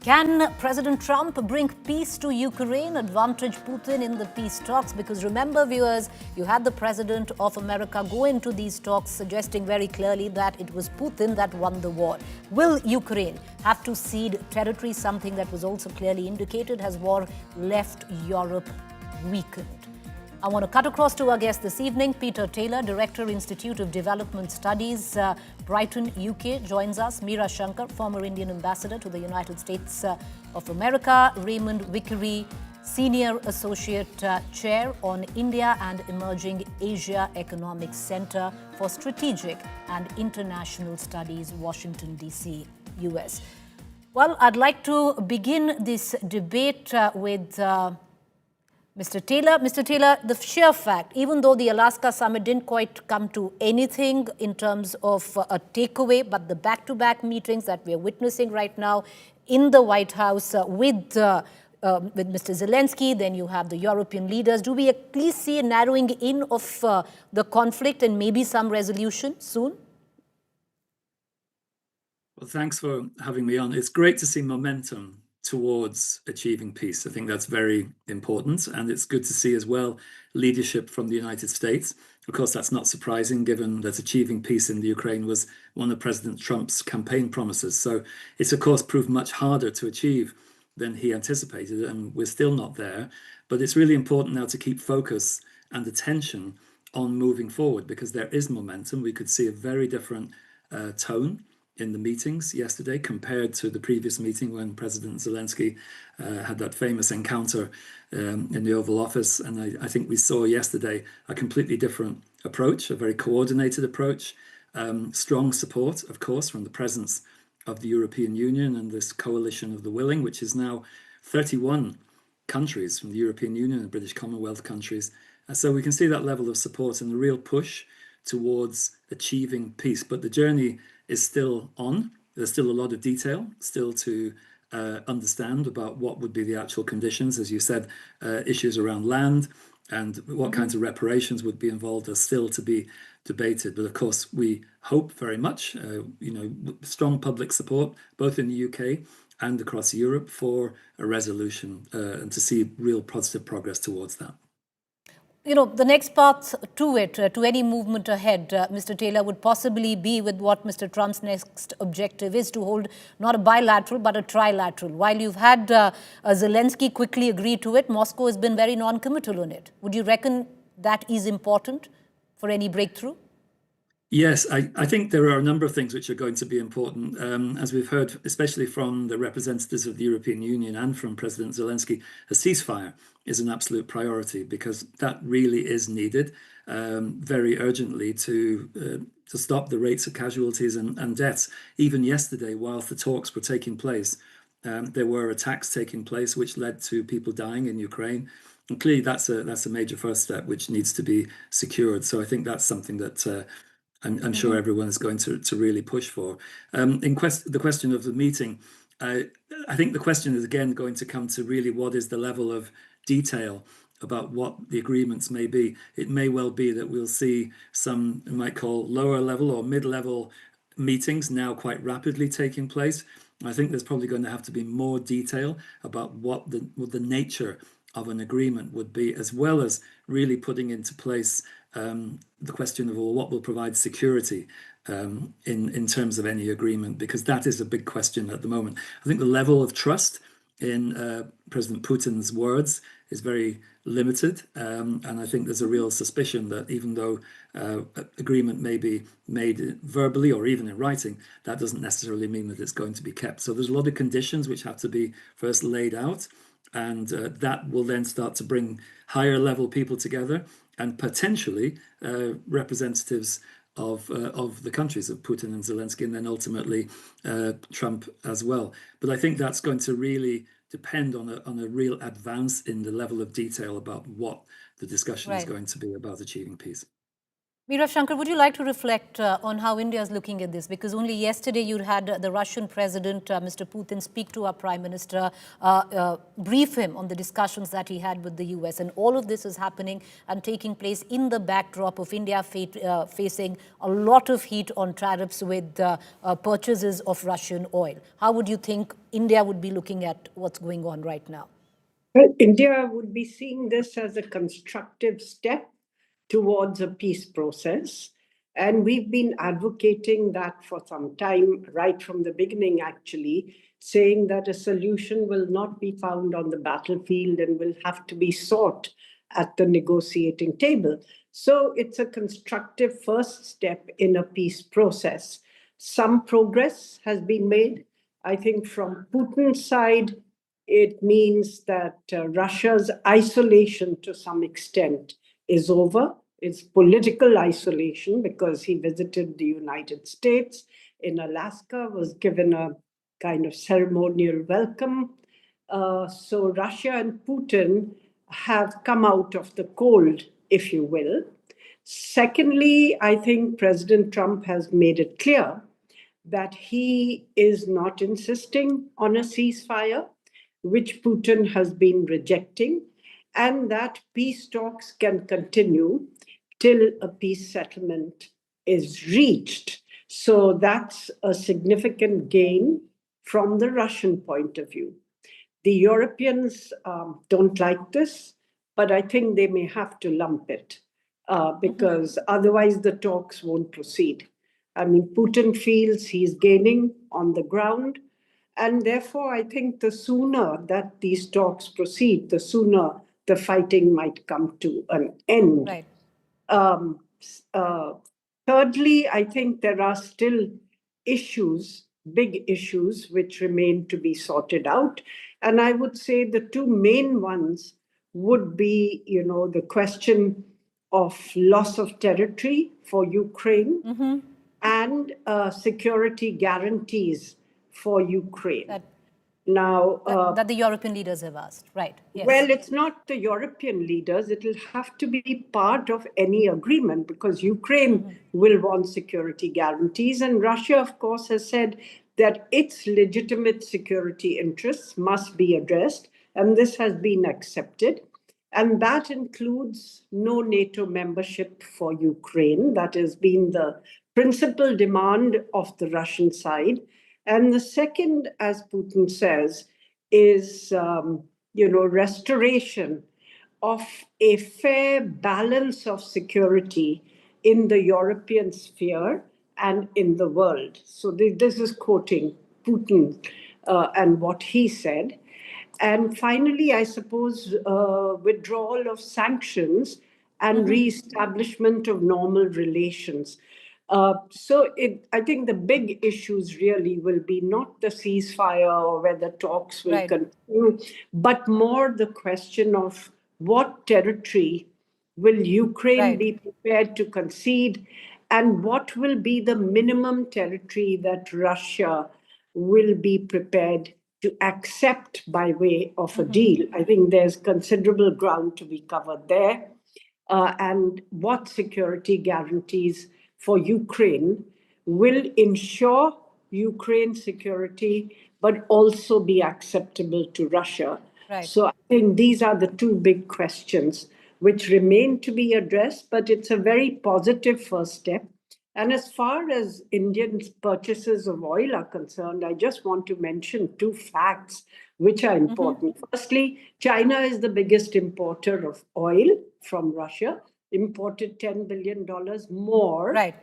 Can President Trump bring peace to Ukraine, advantage Putin in the peace talks? Because remember, viewers, you had the President of America go into these talks suggesting very clearly that it was Putin that won the war. Will Ukraine have to cede territory, something that was also clearly indicated? Has war left Europe weakened? I want to cut across to our guest this evening. Peter Taylor, Director, Institute of Development Studies, Brighton, UK, joins us. Meera Shankar, former Indian Ambassador to the United States of America. Raymond Vickery, Senior Associate Chair on India and Emerging Asia Economic Center for Strategic and International Studies, Washington, D.C., US. Well, I'd like to begin this debate with Mr. Taylor. Mr. Taylor, the sheer fact, even though the Alaska summit didn't quite come to anything in terms of a takeaway, but the back-to-back meetings that we're witnessing right now in the White House with Mr. Zelenskyy, then you have the European leaders. Do we at least see a narrowing in of the conflict and maybe some resolution soon? Well, thanks for having me on. It's great to see momentum towards achieving peace. I think that's very important, and it's good to see as well leadership from the United States. Of course, that's not surprising given that achieving peace in the Ukraine was one of President Trump's campaign promises. So it's of course proved much harder to achieve than he anticipated, and we're still not there. But it's really important now to keep focus and attention on moving forward, because there is momentum. We could see a very different tone in the meetings yesterday compared to the previous meeting when President Zelenskyy had that famous encounter in the Oval Office. And I think we saw yesterday a completely different approach, a very coordinated approach, strong support, of course, from the presence of the European Union and this coalition of the willing, which is now 31 countries from the European Union and British Commonwealth countries. And so we can see that level of support and a real push towards achieving peace. But the journey is still on. There's still a lot of detail still to understand about what would be the actual conditions. As you said, issues around land and what kinds of reparations would be involved are still to be debated. But of course, we hope very much, strong public support, both in the UK and across Europe, for a resolution and to see real positive progress towards that. You know, the next path to it, to any movement ahead, Mr. Taylor, would possibly be with what Mr. Trump's next objective is, to hold not a bilateral but a trilateral. While you've had Zelenskyy quickly agree to it, Moscow has been very non-committal on it. Would you reckon that is important for any breakthrough? Yes, I think there are a number of things which are going to be important. As we've heard, especially from the representatives of the European Union and from President Zelenskyy, a ceasefire is an absolute priority, because that really is needed very urgently to stop the rates of casualties and deaths. Even yesterday, whilst the talks were taking place, there were attacks taking place which led to people dying in Ukraine. And clearly that's a major first step which needs to be secured. So I think that's something that I'm sure everyone is going to really push for. The question of the meeting, I think the question is again going to come to really what is the level of detail about what the agreements may be. It may well be that we'll see some, you might call, lower level or mid-level meetings now quite rapidly taking place. I think there's probably going to have to be more detail about what the nature of an agreement would be, as well as really putting into place the question of, well, what will provide security in terms of any agreement, because that is a big question at the moment. I think the level of trust in President Putin's words is very limited, and I think there's a real suspicion that even though agreement may be made verbally or even in writing, that doesn't necessarily mean that it's going to be kept. So there's a lot of conditions which have to be first laid out, and that will then start to bring higher level people together, and potentially representatives of the countries of Putin and Zelenskyy, and then ultimately Trump as well. But I think that's going to really depend on a real advance in the level of detail about what the discussion is going to be about achieving peace. Meera Shankar, would you like to reflect on how India is looking at this? Because only yesterday you had the Russian President, Mr. Putin, speak to our Prime Minister, brief him on the discussions that he had with the US. And all of this is happening and taking place in the backdrop of India facing a lot of heat on tariffs with purchases of Russian oil. How would you think India would be looking at what's going on right now? Well, India would be seeing this as a constructive step towards a peace process. And we've been advocating that for some time, right from the beginning, actually, saying that a solution will not be found on the battlefield and will have to be sought at the negotiating table. So it's a constructive first step in a peace process. Some progress has been made. I think from Putin's side, it means that Russia's isolation to some extent is over. It's political isolation because he visited the United States in Alaska, was given a kind of ceremonial welcome. So Russia and Putin have come out of the cold, if you will. Secondly, I think President Trump has made it clear that he is not insisting on a ceasefire, which Putin has been rejecting, and that peace talks can continue till a peace settlement is reached. So that's a significant gain from the Russian point of view. The Europeans don't like this, but I think they may have to lump it because otherwise the talks won't proceed. I mean, Putin feels he's gaining on the ground. And therefore, I think the sooner that these talks proceed, the sooner the fighting might come to an end. Right. Thirdly, I think there are still issues, big issues, which remain to be sorted out. And I would say the two main ones would be, the question of loss of territory for Ukraine and security guarantees for Ukraine. That the European leaders have asked, right? Yes. Well, it's not the European leaders. It will have to be part of any agreement because Ukraine will want security guarantees. And Russia, of course, has said that its legitimate security interests must be addressed. And this has been accepted. And that includes no NATO membership for Ukraine. That has been the principal demand of the Russian side. And the second, as Putin says, is restoration of a fair balance of security in the European sphere and in the world. So this is quoting Putin and what he said. And finally, I suppose withdrawal of sanctions and reestablishment of normal relations. I think the big issues really will be not the ceasefire or whether talks will continue, but more the question of what territory will Ukraine be prepared to concede and what will be the minimum territory that Russia will be prepared to accept by way of a deal. I think there's considerable ground to be covered there. And what security guarantees for Ukraine will ensure Ukraine's security, but also be acceptable to Russia. Right. So I think these are the two big questions which remain to be addressed, but it's a very positive first step. And as far as Indian purchases of oil are concerned, I just want to mention two facts which are important. Firstly, China is the biggest importer of oil from Russia, imported $10 billion more than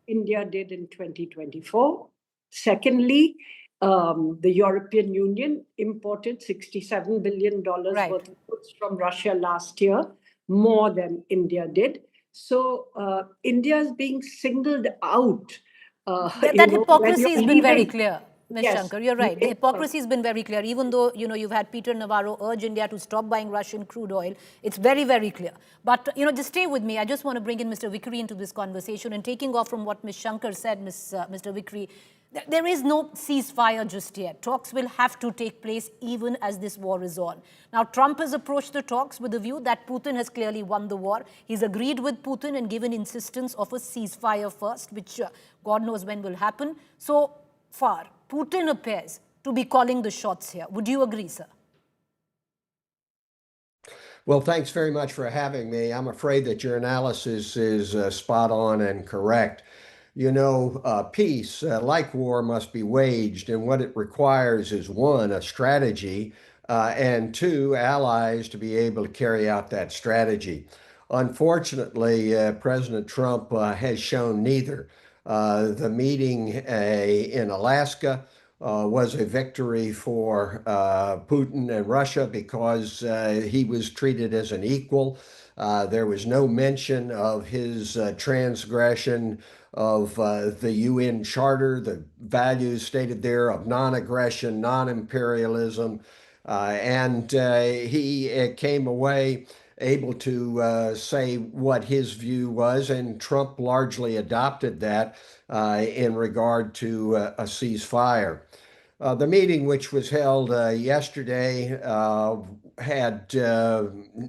India did in 2024. Secondly, the European Union imported $67 billion worth of goods from Russia last year, more than India did. So India is being singled out. That hypocrisy has been very clear. Ms. Yes. Shankar, you're right. The hypocrisy has been very clear. Even though, you've had Peter Navarro urge India to stop buying Russian crude oil, it's very, very clear. But, just stay with me. I just want to bring in Mr. Vikri into this conversation. And taking off from what Ms. Shankar said, Mr. Vikri, there is no ceasefire just yet. Talks will have to take place even as this war is on. Now, Trump has approached the talks with the view that Putin has clearly won the war. He's agreed with Putin and given insistence of a ceasefire first, which God knows when will happen. So far, Putin appears to be calling the shots here. Would you agree, sir? Well, thanks very much for having me. I'm afraid that your analysis is spot on and correct. You know, peace, like war, must be waged, and what it requires is one, a strategy, and two, allies to be able to carry out that strategy. Unfortunately, President Trump has shown neither. The meeting in Alaska was a victory for Putin and Russia because he was treated as an equal. There was no mention of his transgression of the UN Charter, the values stated there of non-aggression, non-imperialism, and he came away able to say what his view was, and Trump largely adopted that in regard to a ceasefire. The meeting, which was held yesterday, had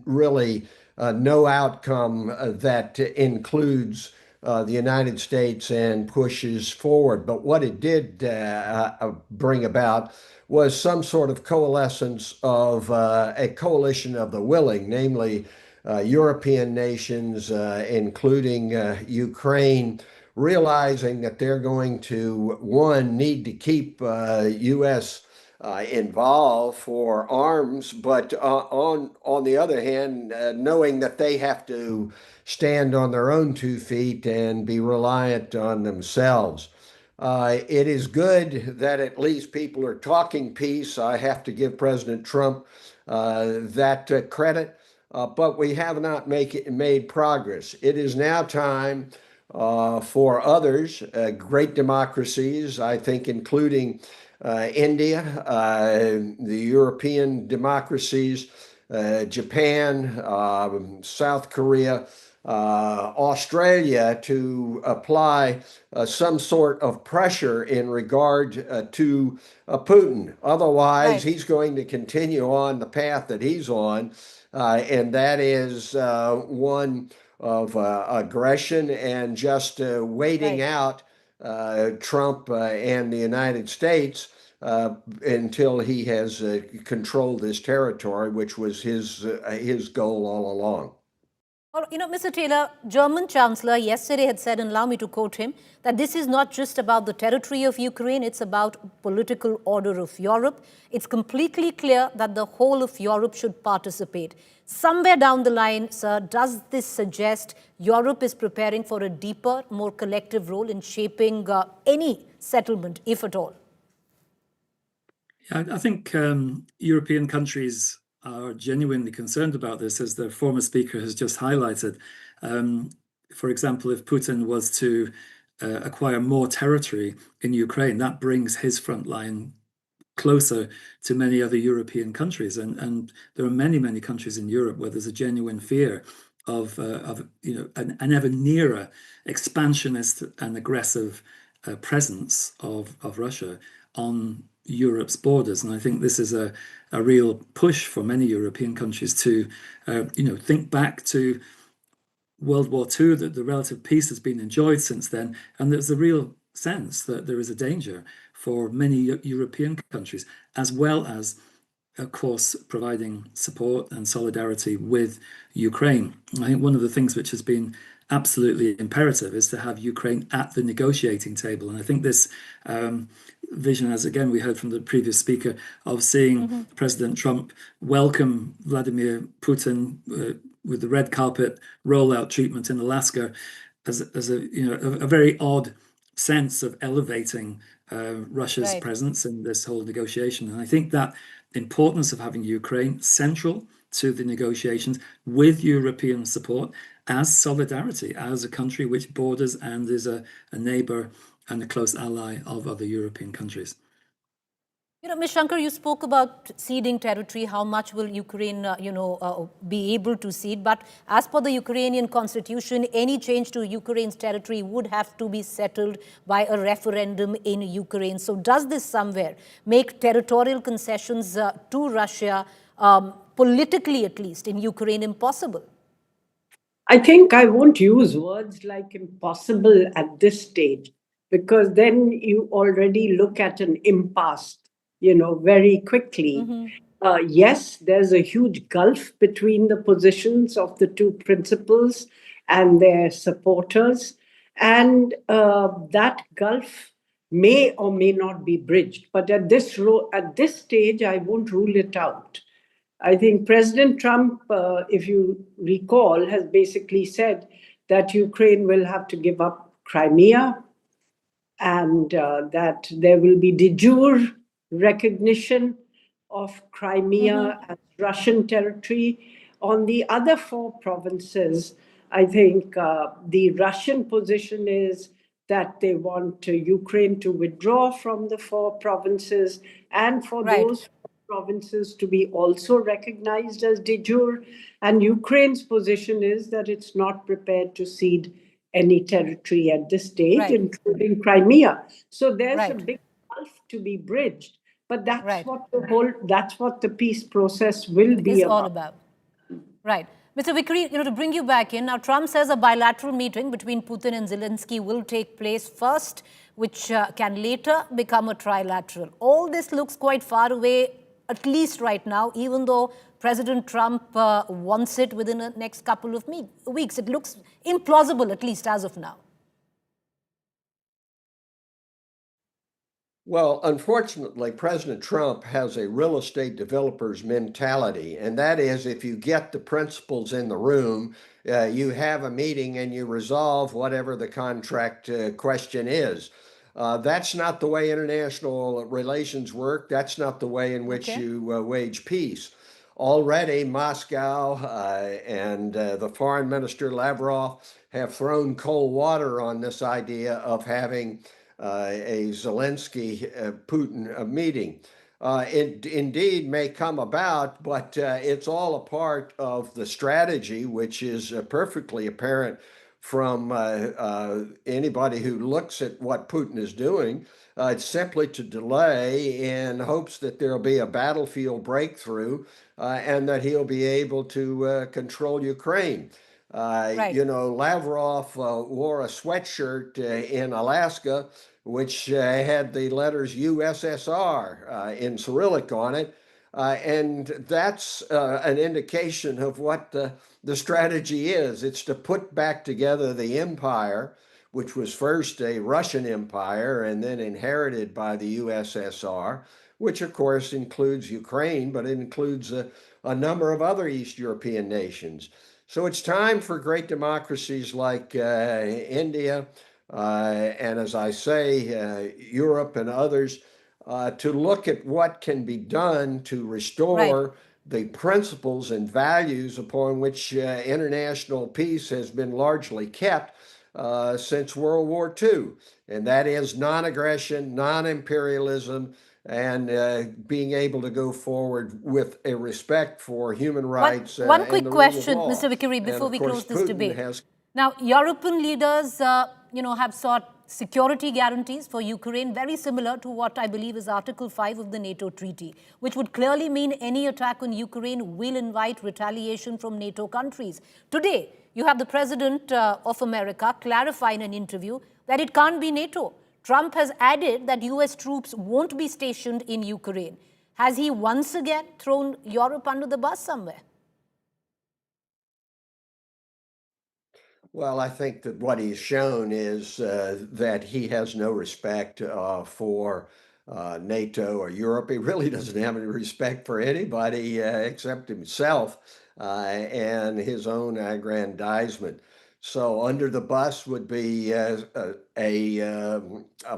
really no outcome that includes the United States and pushes forward. But what it did bring about was some sort of coalescence of a coalition of the willing, namely European nations, including Ukraine, realizing that they're going to, one, need to keep U.S. Involved for arms, but on the other hand, knowing that they have to stand on their own 2 feet and be reliant on themselves. It is good that at least people are talking peace. I have to give President Trump that credit, but we have not made progress. It is now time for others, great democracies, I think, including India, the European democracies, Japan, South Korea, Australia, to apply some sort of pressure in regard to Putin. Otherwise, he's going to continue on the path that he's on, and that is one of aggression and just waiting out Trump and the United States until he has controlled this territory, which was his goal all along. Well, you know, Mr. Taylor, German Chancellor yesterday had said, and allow me to quote him, that this is not just about the territory of Ukraine, it's about political order of Europe. It's completely clear that the whole of Europe should participate. Somewhere down the line, sir, does this suggest Europe is preparing for a deeper, more collective role in shaping any settlement, if at all? I think European countries are genuinely concerned about this, as the former speaker has just highlighted. For example, if Putin was to acquire more territory in Ukraine, that brings his front line closer to many other European countries. And there are many, many countries in Europe where there's a genuine fear of an ever nearer expansionist and aggressive presence of Russia on Europe's borders. And I think this is a real push for many European countries to, think back to World War II, that the relative peace has been enjoyed since then. And there's a real sense that there is a danger for many European countries, as well as, of course, providing support and solidarity with Ukraine. I think one of the things which has been absolutely imperative is to have Ukraine at the negotiating table. And I think this vision, as again we heard from the previous speaker, of seeing President Trump welcome Vladimir Putin with the red carpet rollout treatment in Alaska as a very odd sense of elevating Russia's presence in this whole negotiation. And I think that importance of having Ukraine central to the negotiations with European support as solidarity, as a country which borders and is a neighbor and a close ally of other European countries. Ms. Shankar, you spoke about ceding territory. How much will Ukraine, be able to cede? But as per the Ukrainian constitution, any change to Ukraine's territory would have to be settled by a referendum in Ukraine. So does this somewhere make territorial concessions to Russia, politically at least, in Ukraine impossible? I think I won't use words like impossible at this stage, because then you already look at an impasse, very quickly. Yes, there's a huge gulf between the positions of the two principals and their supporters. And that gulf may or may not be bridged. But at this stage, I won't rule it out. I think President Trump, if you recall, has basically said that Ukraine will have to give up Crimea, and that there will be de jure recognition of Crimea as Russian territory. On the other four provinces, I think the Russian position is that they want Ukraine to withdraw from the four provinces, and for Right. those provinces to be also recognized as de jure. And Ukraine's position is that it's not prepared to cede any territory at this stage, Right. including Crimea. So there's a Right. big gulf to be bridged. But that's Right. what the peace process will be Is all about. Right. Mr. Vikri, to bring you back in, now Trump says a bilateral meeting between Putin and Zelensky will take place first, which can later become a trilateral. All this looks quite far away, at least right now, even though President Trump wants it within the next couple of weeks. It looks implausible, at least as of now. Well, unfortunately, President Trump has a real estate developer's mentality, and that is if you get the principals in the room, you have a meeting and you resolve whatever the contract question is. That's not the way international relations work. That's not the way in which you wage peace. Already, Moscow and the foreign minister Lavrov have thrown cold water on this idea of having a Zelensky Putin meeting. It indeed may come about, but it's all a part of the strategy, which is perfectly apparent from anybody who looks at what Putin is doing. It's simply to delay in hopes that there'll be a battlefield breakthrough and that he'll be able to control Ukraine. Right. Lavrov wore a sweatshirt in Alaska, which had the letters USSR in Cyrillic on it. And that's an indication of what the strategy is. It's to put back together the empire, which was first a Russian empire and then inherited by the USSR, which of course includes Ukraine, but it includes a number of other East European nations. So it's time for great democracies like India, and as I say, Europe and others, to look at what can be done to restore the principles and values upon which international peace has been largely kept since World War II. And that is non-aggression, non-imperialism, and being able to go forward with a respect for human rights. One quick and the rule of question, law. Mr. Vikri, before we close this Putin debate. Now, European leaders, have sought security guarantees for Ukraine, very similar to what I believe is Article 5 of the NATO treaty, which would clearly mean any attack on Ukraine will invite retaliation from NATO countries. Today, you have the President of America clarify in an interview that it can't be NATO. Trump has added that US troops won't be stationed in Ukraine. Has he once again thrown Europe under the bus somewhere? Well, I think that what he's shown is that he has no respect for NATO or Europe. He really doesn't have any respect for anybody except himself and his own aggrandizement. So under the bus would be a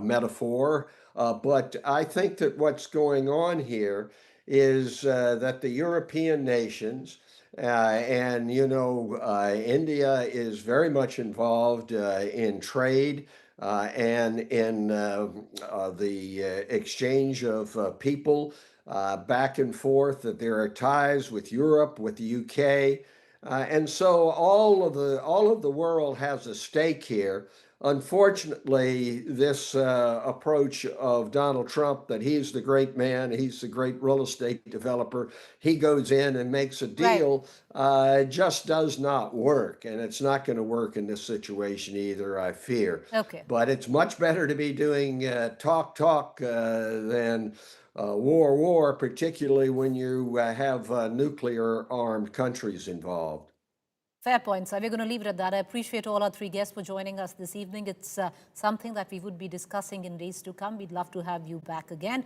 metaphor. But I think that what's going on here is that the European nations, India is very much involved in trade and in the exchange of people back and forth. That there are ties with Europe, with the UK, and so all of the world has a stake here. Unfortunately, this approach of Donald Trump, that he's the great man, he's the great real estate developer, he goes in and makes a deal, just does not work. And it's not going to work in this situation either, I fear. Okay. But it's much better to be doing talk than war, particularly when you have nuclear armed countries involved. Fair point, sir. We're going to leave it at that. I appreciate all our three guests for joining us this evening. It's something that we would be discussing in days to come. We'd love to have you back again.